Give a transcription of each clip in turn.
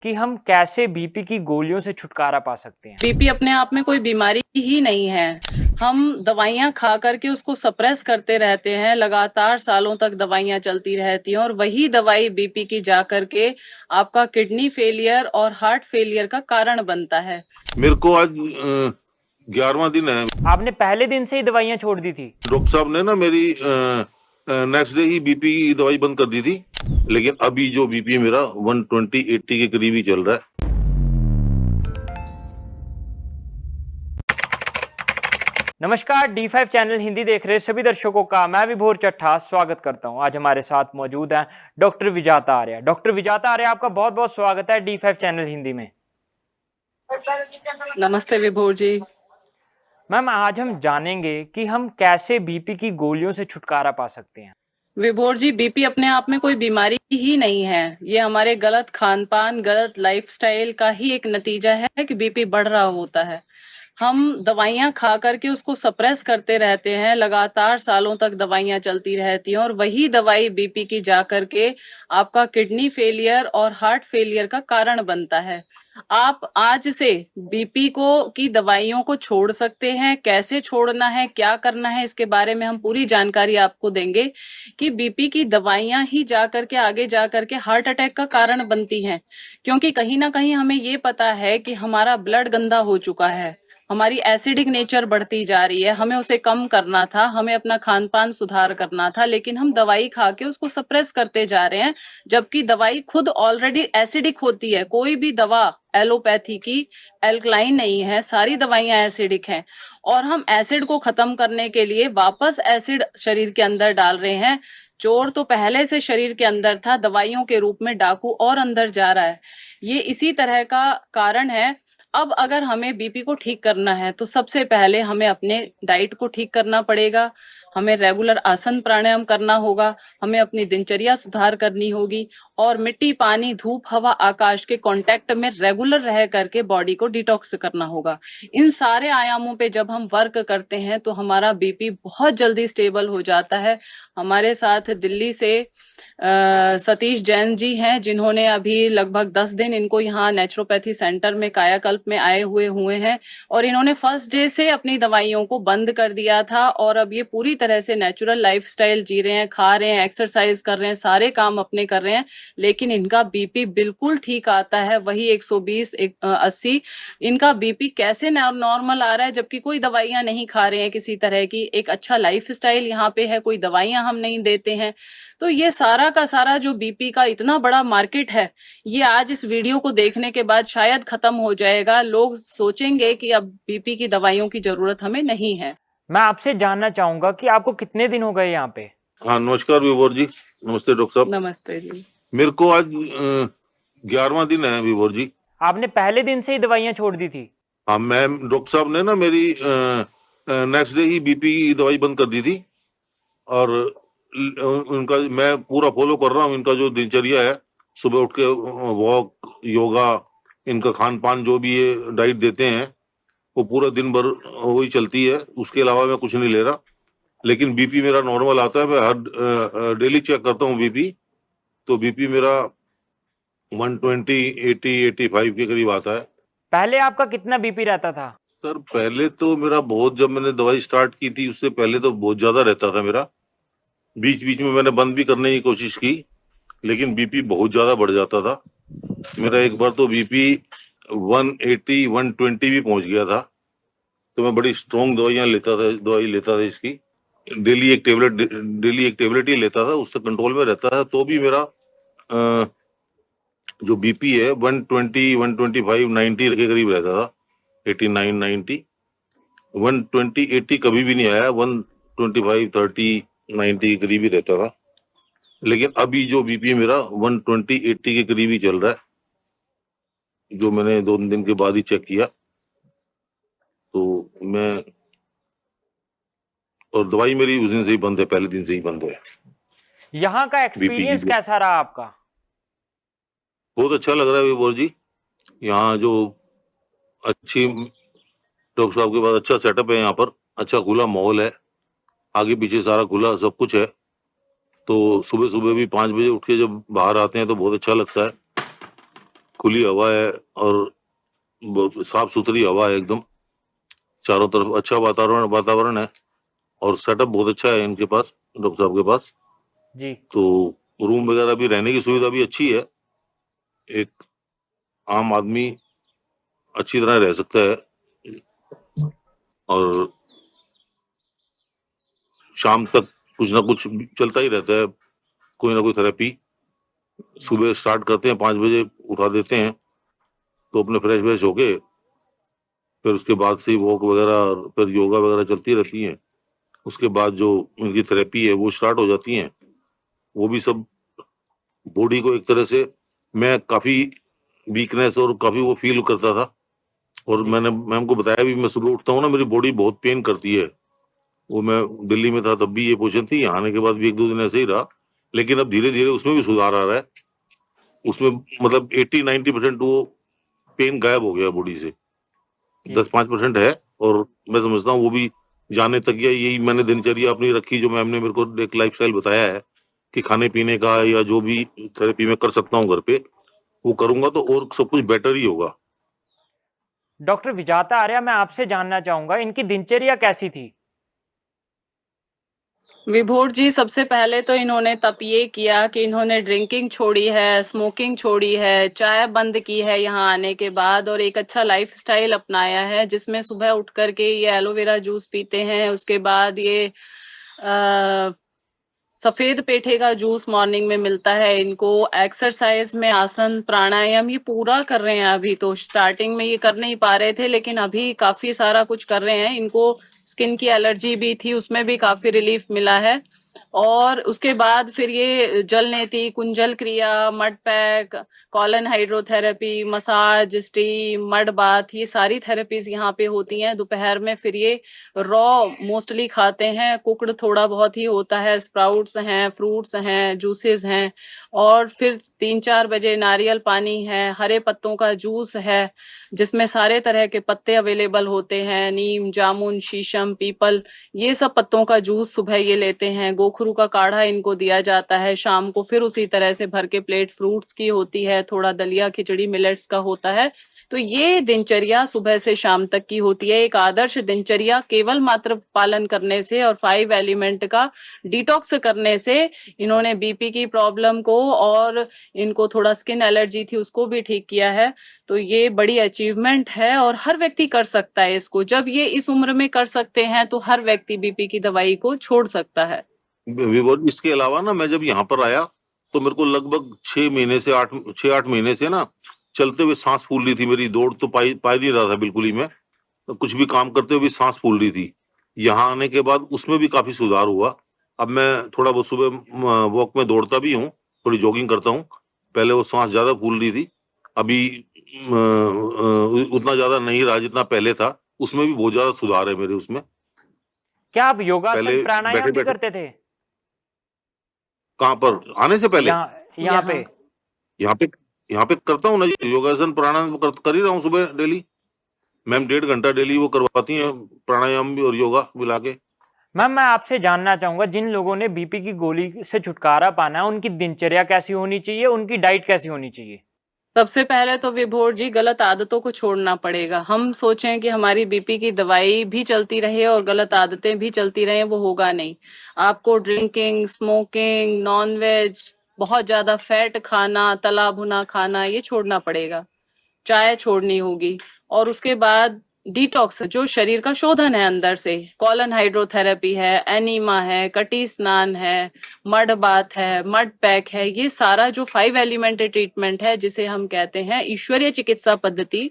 कि हम कैसे बीपी की गोलियों से छुटकारा पा सकते हैं। बीपी अपने आप में कोई बीमारी ही नहीं है। हम दवाइयां खा करके उसको सप्रेस करते रहते हैं, लगातार सालों तक दवाइयां चलती रहती हैं और वही दवाई बीपी की जा करके आपका किडनी फेलियर और हार्ट फेलियर का कारण बनता है। मेरे को आज 11वां दिन है। आपने पहले दिन से ही दवाइयां छोड़ दी थी? डॉक्टर साहब ने ना मेरी नेक्स्ट डे ही बीपी की दवाई बंद कर दी थी, लेकिन अभी जो बीपी मेरा 120/80 के करीब ही चल रहा है। नमस्कार, D5 चैनल हिंदी देख रहे सभी दर्शकों का मैं विभोर चट्ठा स्वागत करता हूं। आज हमारे साथ मौजूद हैं डॉक्टर विजाता आर्य। डॉक्टर विजाता आर्य, आपका बहुत बहुत स्वागत है D5 चैनल हिंदी में। नमस्ते विभोर जी। मैम, आज हम जानेंगे कि हम कैसे बीपी की गोलियों से छुटकारा पा सकते हैं। विभोर जी, बीपी अपने आप में कोई बीमारी ही नहीं है। ये हमारे गलत खान पान, गलत लाइफस्टाइल का ही एक नतीजा है कि बीपी बढ़ रहा होता है। हम दवाइयां खा करके उसको सप्रेस करते रहते हैं, लगातार सालों तक दवाइयां चलती रहती हैं और वही दवाई बीपी की जा करके आपका किडनी फेलियर और हार्ट फेलियर का कारण बनता है। आप आज से बीपी को की दवाइयों को छोड़ सकते हैं। कैसे छोड़ना है, क्या करना है, इसके बारे में हम पूरी जानकारी आपको देंगे कि बीपी की दवाइयां ही जा करके आगे जा करके हार्ट अटैक का कारण बनती हैं। क्योंकि कहीं ना कहीं हमें ये पता है कि हमारा ब्लड गंदा हो चुका है, हमारी एसिडिक नेचर बढ़ती जा रही है, हमें उसे कम करना था, हमें अपना खान पान सुधार करना था, लेकिन हम दवाई खा के उसको सप्रेस करते जा रहे हैं, जबकि दवाई खुद ऑलरेडी एसिडिक होती है। कोई भी दवा एलोपैथी की एल्कलाइन नहीं है, सारी दवाइयां एसिडिक हैं और हम एसिड को खत्म करने के लिए वापस एसिड शरीर के अंदर डाल रहे हैं। चोर तो पहले से शरीर के अंदर था, दवाइयों के रूप में डाकू और अंदर जा रहा है। ये इसी तरह का कारण है। अब अगर हमें बीपी को ठीक करना है तो सबसे पहले हमें अपने डाइट को ठीक करना पड़ेगा, हमें रेगुलर आसन प्राणायाम करना होगा, हमें अपनी दिनचर्या सुधार करनी होगी और मिट्टी, पानी, धूप, हवा, आकाश के कांटेक्ट में रेगुलर रह करके बॉडी को डिटॉक्स करना होगा। इन सारे आयामों पे जब हम वर्क करते हैं तो हमारा बीपी बहुत जल्दी स्टेबल हो जाता है। हमारे साथ दिल्ली से सतीश जैन जी हैं, जिन्होंने अभी लगभग 10 दिन इनको यहाँ नेचुरोपैथी सेंटर में कायाकल्प में आए हुए हैं और इन्होंने फर्स्ट डे से अपनी दवाइयों को बंद कर दिया था और अब ये पूरी तरह से नेचुरल लाइफस्टाइल जी रहे हैं, खा रहे हैं, एक्सरसाइज कर रहे हैं, सारे काम अपने कर रहे हैं, लेकिन इनका बीपी बिल्कुल ठीक आता है, वही 120 80। इनका बीपी कैसे नॉर्मल आ रहा है जबकि कोई दवाइयां नहीं खा रहे हैं किसी तरह की। एक अच्छा लाइफस्टाइल यहाँ पे है, कोई दवाइयां हम नहीं देते हैं। तो ये सारा का सारा जो बीपी का इतना बड़ा मार्केट है, ये आज इस वीडियो को देखने के बाद शायद खत्म हो जाएगा। लोग सोचेंगे कि अब बीपी की दवाइयों की जरूरत हमें नहीं है। मैं आपसे जानना चाहूंगा कि आपको कितने दिन हो गए यहाँ पे? हाँ, नमस्कार विभोर जी। नमस्ते डॉक्टर साहब। नमस्ते जी। मेरे को आज 11वां दिन है विभोर जी। आपने पहले दिन से ही दवाइयां छोड़ दी थी? हाँ, मैं डॉक्टर साहब ने ना मेरी नेक्स्ट डे ही बीपी की दवाई बंद कर दी थी और उनका मैं पूरा फॉलो कर रहा हूँ। इनका जो दिनचर्या है, सुबह उठ के वॉक, योगा, इनका खान पान जो भी ये डाइट देते हैं वो पूरा दिन भर वही चलती है। उसके अलावा मैं कुछ नहीं ले रहा, लेकिन बीपी मेरा नॉर्मल आता है। मैं हर डेली चेक करता हूँ बीपी, तो बीपी मेरा 120/80-85 के करीब आता है। पहले आपका कितना बीपी रहता था? सर पहले तो मेरा बहुत, जब मैंने दवाई स्टार्ट की थी उससे पहले तो बहुत ज्यादा रहता था मेरा। बीच बीच में मैंने बंद भी करने की कोशिश की, लेकिन बीपी बहुत ज्यादा बढ़ जाता था मेरा। एक बार तो बीपी 180-120 भी पहुंच गया था। तो मैं बड़ी स्ट्रॉन्ग दवाई लेता था इसकी। डेली एक टेबलेट ही लेता था, उससे कंट्रोल में रहता था। तो भी मेरा जो बीपी है 120-125-90 के करीब रहता था, 89-90। 120/80 कभी भी नहीं आया, 125-30-90 के करीब ही रहता था। लेकिन अभी जो बीपी मेरा 120/80 के करीब ही चल रहा है, जो मैंने 2 दिन के बाद ही चेक किया। तो मैं, और दवाई मेरी उस दिन से ही बंद है, पहले दिन से ही बंद है। यहाँ का एक्सपीरियंस कैसा रहा आपका? बहुत अच्छा लग रहा है विभोर जी। यहाँ जो अच्छी डॉक्टर साहब के पास अच्छा सेटअप है, यहाँ पर अच्छा खुला माहौल है, आगे पीछे सारा खुला सब कुछ है। तो सुबह सुबह भी 5 बजे उठ के जब बाहर आते हैं तो बहुत अच्छा लगता है। खुली हवा है और बहुत साफ सुथरी हवा है एकदम, चारों तरफ अच्छा वातावरण है और सेटअप बहुत अच्छा है इनके पास, डॉक्टर साहब के पास। जी। तो रूम वगैरह भी, रहने की सुविधा भी अच्छी है, एक आम आदमी अच्छी तरह रह सकता है। और शाम तक कुछ ना कुछ चलता ही रहता है, कोई ना कोई थेरेपी। सुबह स्टार्ट करते हैं 5 बजे, उठा देते हैं, तो अपने फ्रेश होके फिर उसके बाद से वॉक वगैरह और फिर योगा वगैरह चलती रहती है। उसके बाद जो उनकी थेरेपी है वो स्टार्ट हो जाती है। वो भी सब बॉडी को एक तरह से, मैं काफी वीकनेस और काफी वो फील करता था, और जी। मैंने मैम को बताया भी, मैं सुबह उठता हूँ ना मेरी बॉडी बहुत पेन करती है। वो मैं दिल्ली में था तब भी ये पोजीशन थी, यहाँ आने के बाद भी 1-2 दिन ऐसे ही रहा, लेकिन अब धीरे धीरे उसमें भी सुधार आ रहा है। उसमें मतलब 80-90% वो पेन गायब हो गया बॉडी से, जी। 10-5% है। और मैं समझता हूँ वो भी जाने तक, या यही मैंने दिनचर्या अपनी रखी, जो मैम ने मेरे को एक लाइफस्टाइल बताया है कि खाने पीने का या जो भी थेरेपी मैं कर सकता हूँ घर पे, वो करूंगा तो और सब कुछ बेटर ही होगा। डॉक्टर विजाता आर्या, मैं आपसे जानना चाहूंगा इनकी दिनचर्या कैसी थी? विभोर जी, सबसे पहले तो इन्होंने तप ये किया कि इन्होंने ड्रिंकिंग छोड़ी है, स्मोकिंग छोड़ी है, चाय बंद की है यहाँ आने के बाद, और एक अच्छा लाइफस्टाइल अपनाया है जिसमें सुबह उठ करके ये एलोवेरा जूस पीते हैं। उसके बाद ये सफेद पेठे का जूस मॉर्निंग में मिलता है इनको। एक्सरसाइज में आसन प्राणायाम ये पूरा कर रहे हैं। अभी तो स्टार्टिंग में ये कर नहीं पा रहे थे, लेकिन अभी काफी सारा कुछ कर रहे हैं। इनको स्किन की एलर्जी भी थी, उसमें भी काफी रिलीफ मिला है। और उसके बाद फिर ये जल नेति, कुंजल क्रिया, mud pack, colon hydrotherapy, massage, steam, mud bath, ये सारी थेरेपीज यहाँ पे होती हैं। दोपहर में फिर ये रॉ मोस्टली खाते हैं, कुकड थोड़ा बहुत ही होता है, स्प्राउट्स हैं, फ्रूट्स हैं, जूसेस हैं। और फिर 3-4 बजे नारियल पानी है, हरे पत्तों का जूस है जिसमें सारे तरह के पत्ते अवेलेबल होते हैं, नीम, जामुन, शीशम, पीपल, ये सब पत्तों का जूस सुबह ये लेते हैं। गोखरू का काढ़ा इनको दिया जाता है शाम को। फिर उसी तरह से भर के प्लेट फ्रूट्स की होती है, थोड़ा दलिया खिचड़ी मिलेट्स का होता है। तो ये दिनचर्या सुबह से शाम तक की होती है। एक आदर्श दिनचर्या केवल मात्र पालन करने से और 5 एलिमेंट का डिटॉक्स करने से इन्होंने बीपी की प्रॉब्लम को, और इनको थोड़ा स्किन एलर्जी थी उसको भी ठीक किया है। तो ये बड़ी अचीवमेंट है और हर व्यक्ति कर सकता है इसको। जब ये इस उम्र में कर सकते हैं तो हर व्यक्ति बीपी की दवाई को छोड़ सकता है। विवर, इसके अलावा ना, मैं जब यहाँ पर आया तो मेरे को लगभग 6 महीने से ना चलते हुए सांस फूल रही थी मेरी। दौड़ तो पा नहीं रहा था बिल्कुल ही मैं, तो कुछ भी काम करते हुए भी सांस फूल रही थी। यहाँ आने के बाद उसमें भी काफी सुधार हुआ। अब मैं थोड़ा बहुत सुबह वॉक में दौड़ता भी हूँ, थोड़ी जॉगिंग करता हूँ। पहले वो सांस ज्यादा फूल रही थी, अभी उतना ज्यादा नहीं रहा जितना पहले था। उसमें भी बहुत ज्यादा सुधार है मेरे उसमें। क्या आप योगासन पहले बैठे प्राणायाम भी बैठे, करते थे? कहाँ पर आने से पहले? यहाँ पे? यहाँ यहाँ पे यहाँ पे करता हूँ ना जी, योगासन प्राणायाम कर ही रहा हूँ सुबह डेली। मैम 1.5 घंटा डेली वो करवाती हैं, प्राणायाम भी और योगा मिला के। मैम, मैं आपसे जानना चाहूंगा जिन लोगों ने बीपी की गोली से छुटकारा पाना है उनकी दिनचर्या कैसी होनी चाहिए, उनकी डाइट कैसी होनी चाहिए? सबसे पहले तो विभोर जी, गलत आदतों को छोड़ना पड़ेगा। हम सोचें कि हमारी बीपी की दवाई भी चलती रहे और गलत आदतें भी चलती रहे, वो होगा नहीं। आपको ड्रिंकिंग, स्मोकिंग, नॉनवेज, बहुत ज्यादा फैट खाना, तला भुना खाना, ये छोड़ना पड़ेगा। चाय छोड़नी होगी। और उसके बाद डिटॉक्स, जो शरीर का शोधन है अंदर से, कॉलन हाइड्रोथेरेपी है, एनीमा है, कटी स्नान है, मड बाथ है, मड पैक है, ये सारा जो 5 एलिमेंट्री ट्रीटमेंट है जिसे हम कहते हैं ईश्वरीय चिकित्सा पद्धति,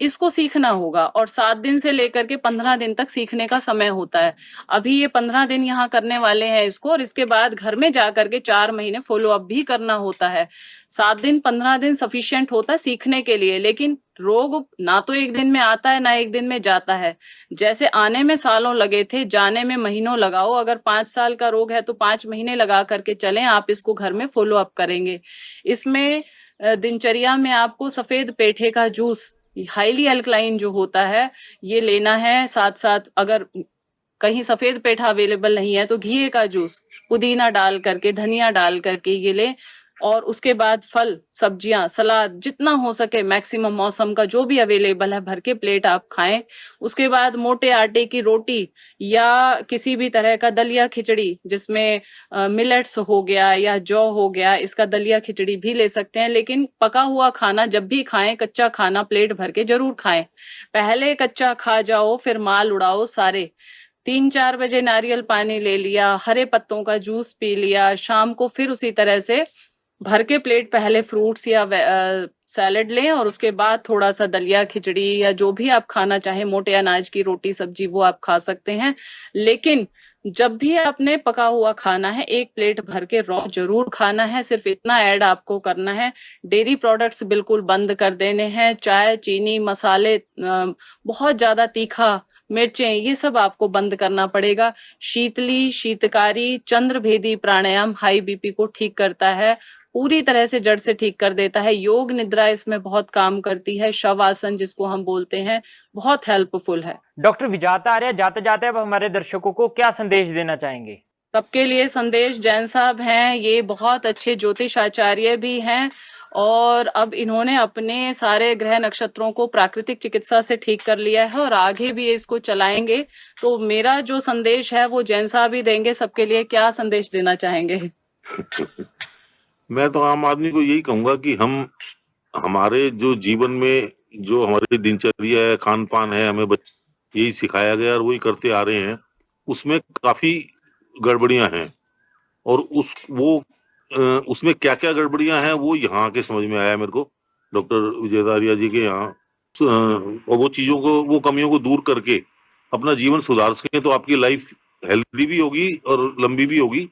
इसको सीखना होगा। और 7 दिन से लेकर के 15 दिन तक सीखने का समय होता है। अभी ये 15 दिन यहाँ करने वाले हैं इसको, और इसके बाद घर में जाकर के 4 महीने फॉलो अप भी करना होता है। 7 दिन 15 दिन सफिशिएंट होता है सीखने के लिए, लेकिन रोग ना तो एक दिन में आता है ना एक दिन में जाता है। जैसे आने में सालों लगे थे, जाने में महीनों लगाओ। अगर 5 साल का रोग है तो 5 महीने लगा करके चलें, आप इसको घर में फॉलो अप करेंगे। इसमें दिनचर्या में आपको सफेद पेठे का जूस, हाईली अल्कलाइन जो होता है, ये लेना है। साथ साथ अगर कहीं सफेद पेठा अवेलेबल नहीं है तो घी का जूस, पुदीना डाल करके, धनिया डाल करके ये ले। और उसके बाद फल, सब्जियां, सलाद जितना हो सके मैक्सिमम मौसम का जो भी अवेलेबल है भर के प्लेट आप खाएं। उसके बाद मोटे आटे की रोटी या किसी भी तरह का दलिया खिचड़ी जिसमें मिलेट्स हो गया या जौ हो गया, इसका दलिया खिचड़ी भी ले सकते हैं। लेकिन पका हुआ खाना जब भी खाएं, कच्चा खाना प्लेट भर के जरूर खाएं। पहले कच्चा खा जाओ फिर माल उड़ाओ सारे। 3-4 बजे नारियल पानी ले लिया, हरे पत्तों का जूस पी लिया, शाम को फिर उसी तरह से भर के प्लेट पहले फ्रूट्स या सैलेड लें और उसके बाद थोड़ा सा दलिया खिचड़ी या जो भी आप खाना चाहे, मोटे अनाज की रोटी सब्जी वो आप खा सकते हैं। लेकिन जब भी आपने पका हुआ खाना है एक प्लेट भर के रॉ जरूर खाना है। सिर्फ इतना ऐड आपको करना है, डेयरी प्रोडक्ट्स बिल्कुल बंद कर देने हैं। चाय, चीनी, मसाले, बहुत ज्यादा तीखा, मिर्चें, ये सब आपको बंद करना पड़ेगा। शीतली, शीतकारी, चंद्रभेदी प्राणायाम हाई बीपी को ठीक करता है, पूरी तरह से जड़ से ठीक कर देता है। योग निद्रा इसमें बहुत काम करती है, शव आसन जिसको हम बोलते हैं, बहुत हेल्पफुल है। डॉक्टर विजाता आर्य, जाते जाते अब हमारे दर्शकों को क्या संदेश देना चाहेंगे? सबके लिए संदेश, जैन साहब हैं, ये बहुत अच्छे ज्योतिष आचार्य भी हैं और अब इन्होंने अपने सारे ग्रह नक्षत्रों को प्राकृतिक चिकित्सा से ठीक कर लिया है और आगे भी इसको चलाएंगे। तो मेरा जो संदेश है वो जैन साहब ही देंगे सबके लिए। क्या संदेश देना चाहेंगे? मैं तो आम आदमी को यही कहूंगा कि हम हमारे जो जीवन में जो हमारी दिनचर्या है, खान पान है, हमें यही सिखाया गया और वही करते आ रहे हैं। उसमें काफी गड़बड़ियां हैं और उसमें क्या क्या गड़बड़ियां हैं वो यहाँ आके समझ में आया मेरे को, डॉक्टर विजय आर्या जी के यहाँ। और वो चीजों को, वो कमियों को दूर करके अपना जीवन सुधार सकें तो आपकी लाइफ हेल्दी भी होगी और लंबी भी होगी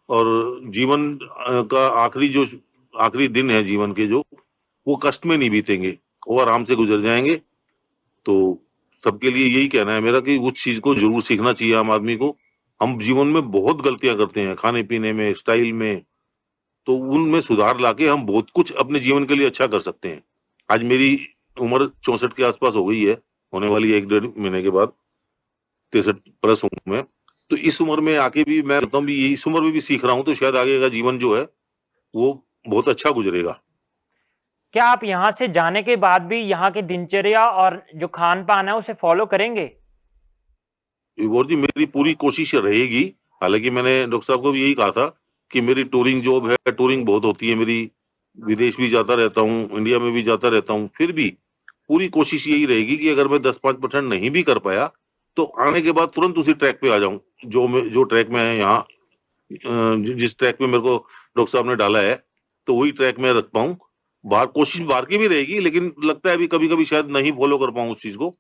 और जीवन का आखिरी दिन है जीवन के, जो वो कष्ट में नहीं बीतेंगे, वो आराम से गुजर जाएंगे। तो सबके लिए यही कहना है मेरा कि उस चीज को जरूर सीखना चाहिए आम आदमी को। हम जीवन में बहुत गलतियां करते हैं, खाने पीने में, स्टाइल में, तो उनमें सुधार लाके हम बहुत कुछ अपने जीवन के लिए अच्छा कर सकते हैं। आज मेरी उम्र 64 के आसपास हो गई है, होने वाली है 1-1.5 महीने के बाद, 63 प्लस हूं मैं। तो इस उम्र में आके भी मैं कहता हूँ भी इस उम्र में भी सीख रहा हूँ, तो शायद आगे का जीवन जो है वो बहुत अच्छा गुजरेगा। क्या आप यहाँ से जाने के बाद भी यहाँ की दिनचर्या और जो खान पान है उसे फॉलो करेंगे? और जी मेरी पूरी कोशिश रहेगी। हालांकि मैंने डॉक्टर साहब को भी यही कहा था कि मेरी टूरिंग जॉब है, टूरिंग बहुत होती है मेरी, विदेश भी जाता रहता हूँ, इंडिया में भी जाता रहता हूँ, फिर भी पूरी कोशिश यही रहेगी कि अगर मैं 10-5% नहीं भी कर पाया तो आने के बाद तुरंत उसी ट्रैक पे आ जाऊं जो ट्रैक में है यहाँ, जिस ट्रैक पे मेरे को डॉक्टर साहब ने डाला है, तो वही ट्रैक में रख पाऊं। कोशिश बाहर की भी रहेगी, लेकिन लगता है अभी कभी कभी शायद नहीं फॉलो कर पाऊं उस चीज को,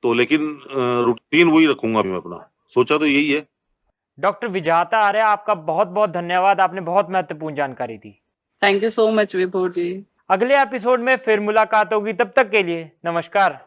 तो लेकिन रूटीन वही रखूंगा मैं अपना, सोचा तो यही है। डॉक्टर विजाता आर्य, आपका बहुत बहुत धन्यवाद, आपने बहुत महत्वपूर्ण जानकारी दी। थैंक यू सो मच विभोर जी। अगले एपिसोड में फिर मुलाकात होगी, तब तक के लिए नमस्कार।